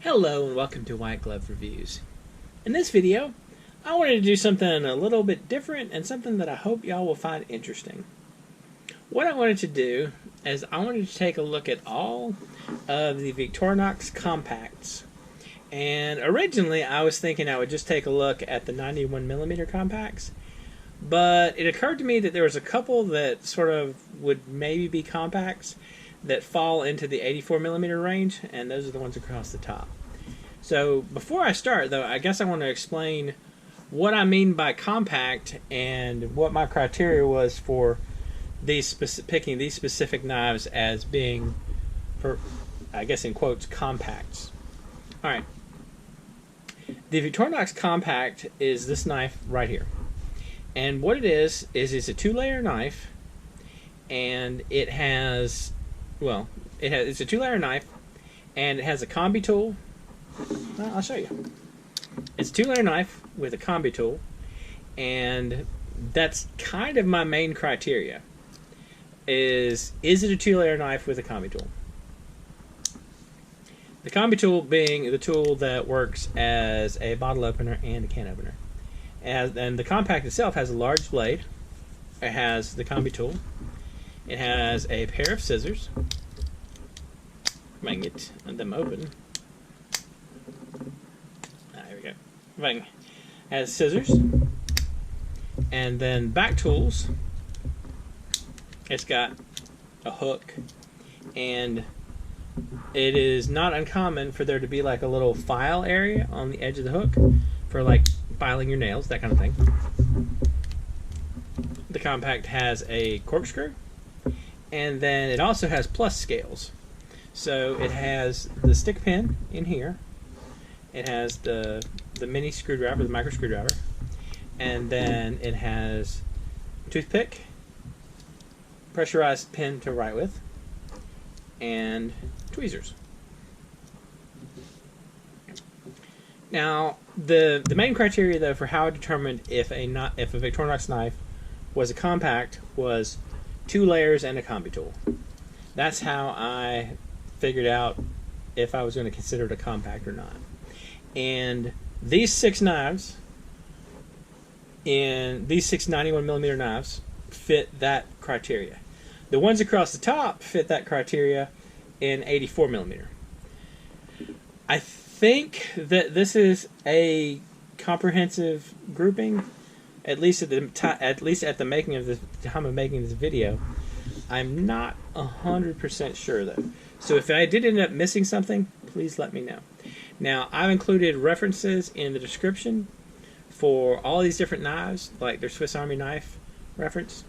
Hello and welcome to White Glove Reviews. In this video, I wanted to do something a little bit different and something that I hope y'all will find interesting. What I wanted to do is I wanted to take a look at all of the Victorinox compacts. And originally I was thinking I would just take a look at the 91mm compacts, but it occurred to me that there was a couple that sort of would maybe be compacts that fall into the 84mm range, and those are the ones across the top. So before I start, though, I guess I want to explain what I mean by compact and what my criteria was for picking these specific knives as being, for, I guess in quotes, compacts. Alright. The Victorinox compact is this knife right here. And what it is it's a two-layer knife, and it has, well, it's a two-layer knife, and it has a combi tool. Well, I'll show you. It's a two-layer knife with a combi tool, and that's kind of my main criteria. Is it a two-layer knife with a combi tool? The combi tool being the tool that works as a bottle opener and a can opener. And the compact itself has a large blade. It has the combi tool. It has a pair of scissors. If I can get them open. There we go. If I can, it has scissors. And then back tools. It's got a hook. And it is not uncommon for there to be like a little file area on the edge of the hook for like filing your nails, that kind of thing. The compact has a corkscrew, and then it also has plus scales. So it has the stick pin in here, it has the mini screwdriver, the micro screwdriver, and then it has toothpick, pressurized pin to write with, and tweezers. Now, the main criteria, though, for how I determined if a Victorinox knife was a compact was 2 layers and a combi tool. That's how I figured out if I was going to consider it a compact or not. And these 6 knives, these 6 91mm knives, fit that criteria. The ones across the top fit that criteria in 84mm. I think that this is a comprehensive grouping, at least at the making of the time of making this video. I'm not 100% sure though. So if I did end up missing something, please let me know. Now, I've included references in the description for all these different knives, like their Swiss Army knife reference.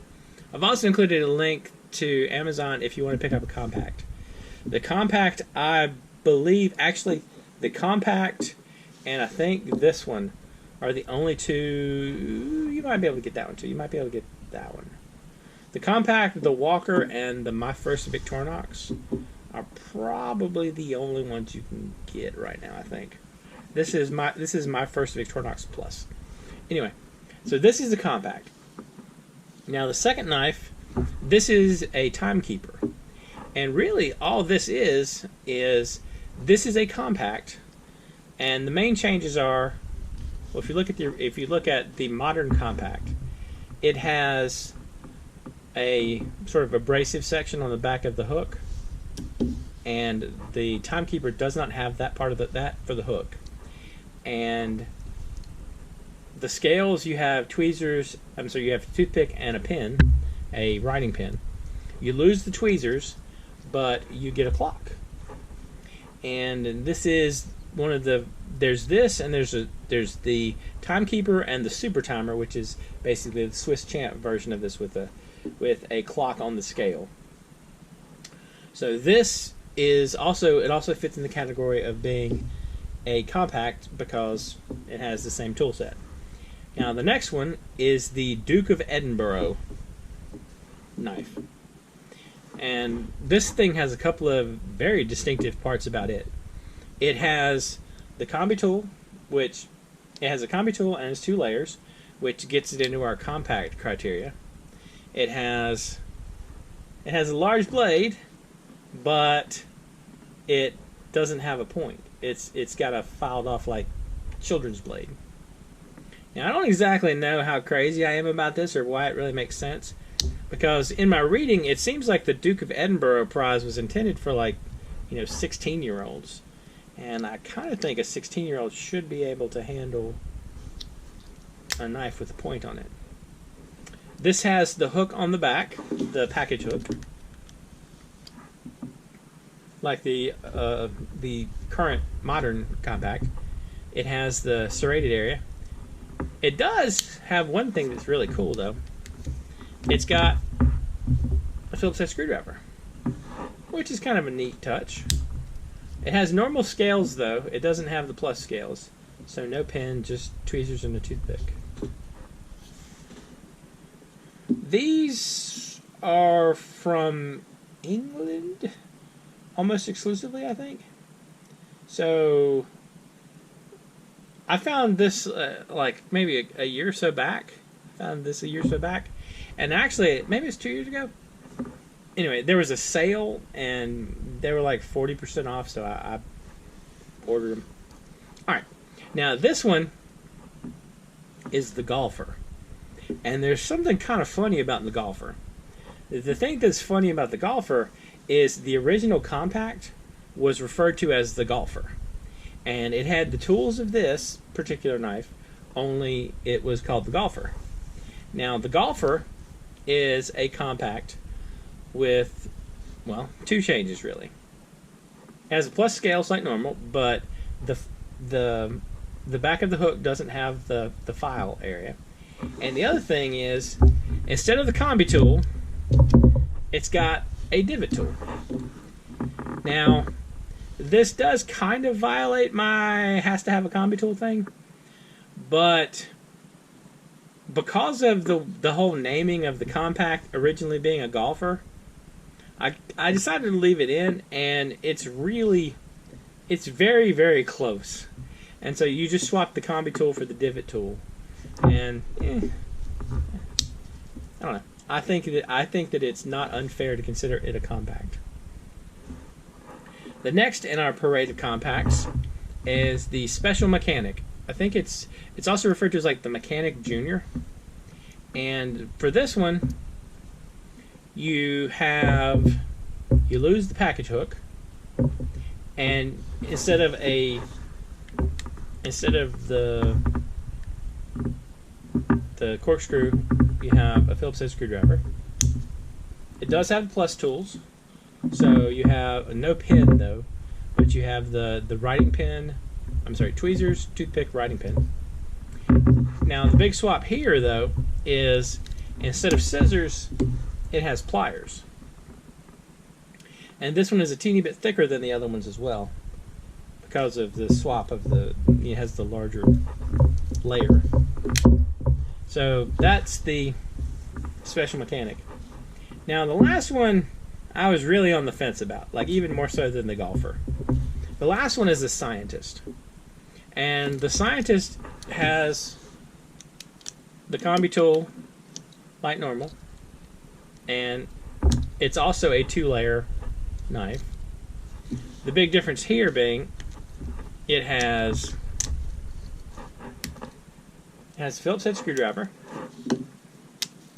I've also included a link to Amazon if you want to pick up a compact. The compact, I believe, actually, the compact and I think this one are the only two. You might be able to get that one too. You might be able to get that one. The compact, the Walker, and the My First Victorinox are probably the only ones you can get right now, I think. This is my First Victorinox Plus. Anyway, so this is the compact. Now the second knife, this is a Timekeeper. And really all this is this is a compact, and the main changes are, well, if you look at the modern compact, it has a sort of abrasive section on the back of the hook, and the Timekeeper does not have that part of that for the hook. And the scales, you have tweezers. You have a toothpick and a pin, a writing pin. You lose the tweezers, but you get a clock. And this is one of the, there's this, and there's the Timekeeper and the Super Timer, which is basically the Swiss Champ version of this with a clock on the scale. So this is also, it also fits in the category of being a compact because it has the same tool set. Now the next one is the Duke of Edinburgh knife. And this thing has a couple of very distinctive parts about it. It has the combi tool, which it has a combi tool and it's 2 layers, which gets it into our compact criteria. It has a large blade, but it doesn't have a point. it's got a filed off like children's blade. Now I don't exactly know how crazy I am about this or why it really makes sense, because in my reading it seems like the Duke of Edinburgh prize was intended for like 16-year-olds, and I kind of think a 16-year-old should be able to handle a knife with a point on it. This has the hook on the back, the package hook, like the current modern compact. It has the serrated area. It does have one thing that's really cool though. It's got a Phillips head screwdriver, which is kind of a neat touch. It has normal scales though. It doesn't have the plus scales, so no pin, just tweezers and a toothpick. These are from England, almost exclusively, I think. So I found this like maybe a year or so back. And actually, maybe it's 2 years ago. Anyway, there was a sale, and they were like 40% off, so I ordered them. All right, now this one is the Golfer. And there's something kind of funny about the Golfer. The thing that's funny about the Golfer is the original compact was referred to as the Golfer. And it had the tools of this particular knife, only it was called the Golfer. Now, the Golfer is a compact with, well, two changes really. It has a plus scales like normal, but the back of the hook doesn't have the file area. And the other thing is, instead of the combi tool, it's got a divot tool. Now, this does kind of violate my has to have a combi tool thing, but because of the whole naming of the compact originally being a Golfer, I decided to leave it in, and it's very, very close. And so you just swap the combi tool for the divot tool. And I don't know. I think that it's not unfair to consider it a compact. The next in our parade of compacts is the Special Mechanic. I think it's also referred to as like the Mechanic Junior. And for this one, you lose the package hook, and instead of the corkscrew, you have a Phillips head screwdriver. It does have plus tools, so you have no pin though, but you have the writing pin. I'm sorry, tweezers, toothpick, writing pin. Now the big swap here though is instead of scissors, it has pliers, and this one is a teeny bit thicker than the other ones as well, because of the swap of it has the larger layer. So that's the Special Mechanic. Now the last one I was really on the fence about, like even more so than the Golfer. The last one is the Scientist. And the Scientist has the combi tool like normal, and it's also a 2-layer knife. The big difference here being it has a Phillips head screwdriver,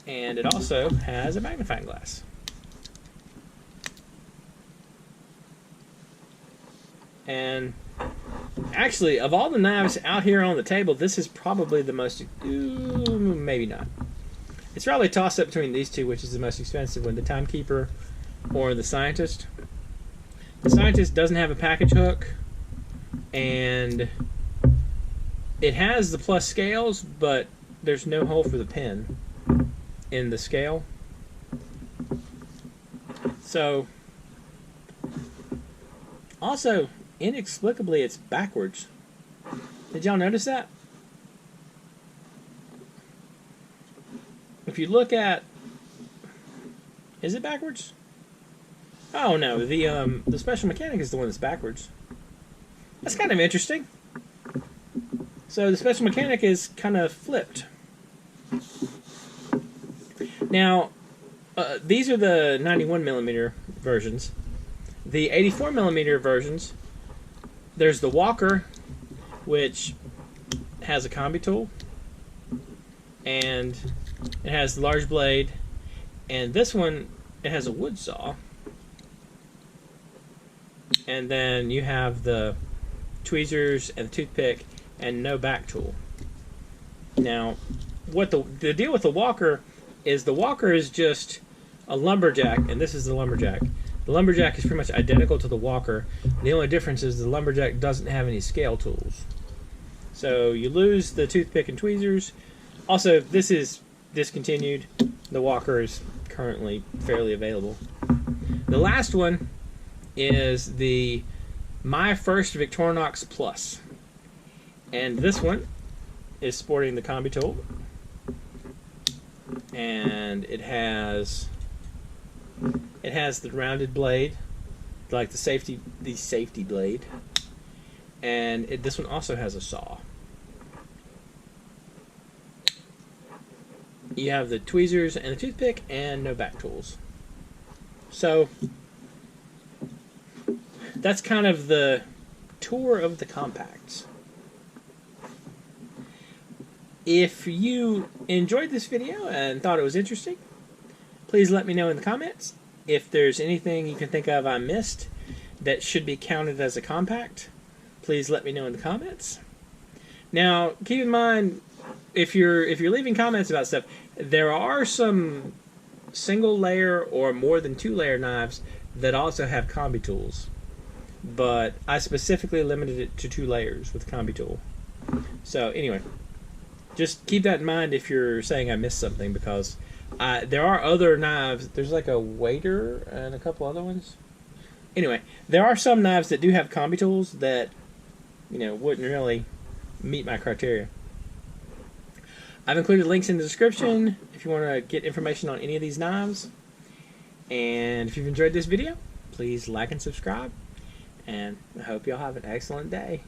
and it also has a magnifying glass. And actually, of all the knives out here on the table, this is probably the most, maybe not. It's probably a toss-up between these two, which is the most expensive one, the Timekeeper or the Scientist. The Scientist doesn't have a package hook, and it has the plus scales, but there's no hole for the pin in the scale. So, also, inexplicably, it's backwards. Did y'all notice that? If you look at, is it backwards? Oh no, the Special Mechanic is the one that's backwards. That's kind of interesting. So the Special Mechanic is kind of flipped. Now, these are the 91mm versions. The 84mm versions There's the Walker, which has a combi tool, and it has the large blade, and this one, it has a wood saw, and then you have the tweezers and the toothpick and no back tool. Now, what the deal with the Walker is just a Lumberjack, and this is the Lumberjack. The Lumberjack is pretty much identical to the Walker. The only difference is the Lumberjack doesn't have any scale tools. So you lose the toothpick and tweezers. Also, this is discontinued. The Walker is currently fairly available. The last one is the My First Victorinox Plus. And this one is sporting the combi tool. And it has the rounded blade, like the safety blade, and this one also has a saw. You have the tweezers and the toothpick and no back tools. So that's kind of the tour of the compacts. If you enjoyed this video and thought it was interesting, please let me know in the comments. If there's anything you can think of I missed that should be counted as a compact, please let me know in the comments. Now, keep in mind, if you're leaving comments about stuff, there are some single layer or more than 2 layer knives that also have combi tools, but I specifically limited it to 2 layers with combi tool. So anyway, just keep that in mind if you're saying I missed something, because there are other knives. There's like a waiter and a couple other ones. Anyway, there are some knives that do have combi tools that, wouldn't really meet my criteria. I've included links in the description if you want to get information on any of these knives. And if you've enjoyed this video, please like and subscribe. And I hope y'all have an excellent day.